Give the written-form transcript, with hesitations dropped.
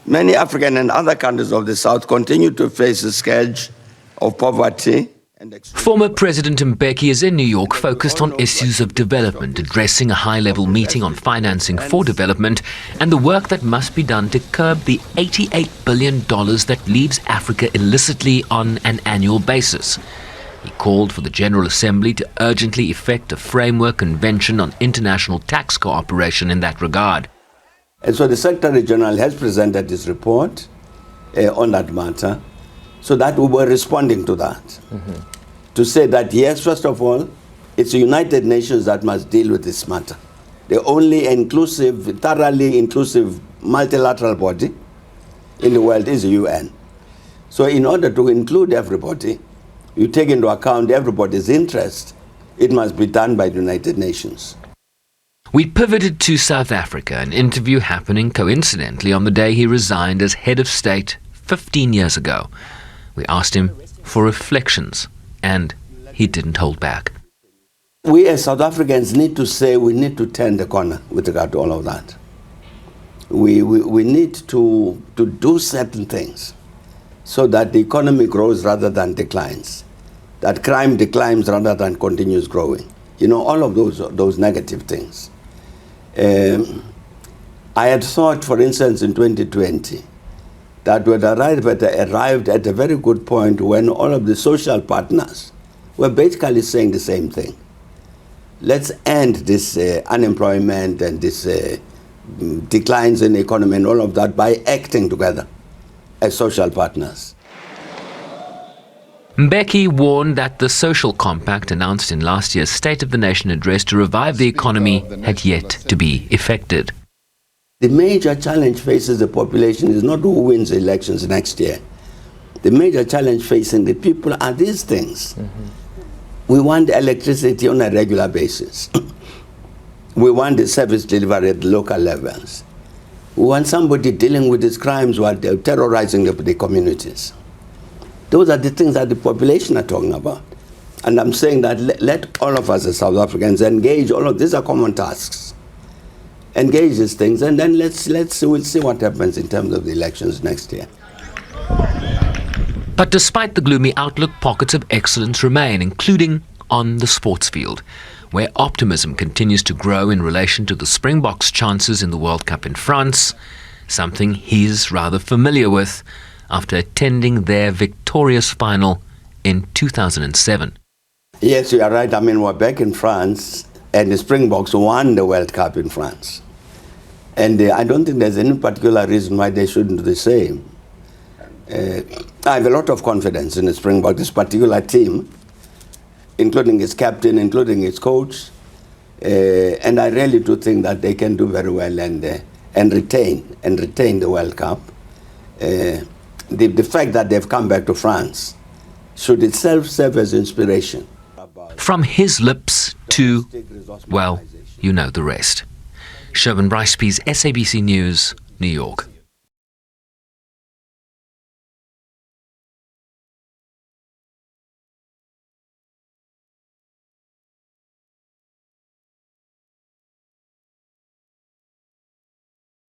Many African and other countries of the South continue to face the scourge of poverty. Former President Mbeki is in New York focused on issues of development, addressing a high-level meeting on financing for development and the work that must be done to curb the $88 billion that leaves Africa illicitly on an annual basis. He called for the General Assembly to urgently effect a framework convention on international tax cooperation in that regard. And so the Secretary General has presented his report on that matter, so that we were responding to that. To say that, yes, first of all, it's the United Nations that must deal with this matter. The only inclusive, thoroughly inclusive multilateral body in the world is the UN. So in order to include everybody, you take into account everybody's interest, it must be done by the United Nations. We pivoted to South Africa, an interview happening coincidentally on the day he resigned as head of state 15 years ago. We asked him for reflections, and he didn't hold back. We as South Africans need to say we need to turn the corner with regard to all of that. We need to do certain things so that the economy grows rather than declines, that crime declines rather than continues growing. You know, all of those negative things. I had thought, for instance, in 2020, that we had arrived at a very good point when all of the social partners were basically saying the same thing. Let's end this unemployment and this declines in the economy and all of that by acting together as social partners. Mbeki warned that the social compact announced in last year's State of the Nation address to revive the economy had yet to be effected. The major challenge faces the population is not who wins the elections next year. The major challenge facing the people are these things. We want electricity on a regular basis. We want the service delivery at local levels. We want somebody dealing with these crimes while they're terrorizing the communities. Those are the things that the population are talking about. And I'm saying that let all of us as South Africans engage all of these are common tasks. Engage these things, and then we'll see what happens in terms of the elections next year. But despite the gloomy outlook, pockets of excellence remain, including on the sports field, where optimism continues to grow in relation to the Springboks' chances in the World Cup in France, something he's rather familiar with after attending their victorious final in 2007. Yes, you are right. I mean, we're back in France, and the Springboks won the World Cup in France. And I don't think there's any particular reason why they shouldn't do the same. I have a lot of confidence in the Springbok, this particular team, including its captain, including its coach. And I really do think that they can do very well and retain the World Cup. The fact that they've come back to France should itself serve as inspiration. From his lips to, well, you know the rest. Sherwin, Bryce-Pease, SABC News, New York.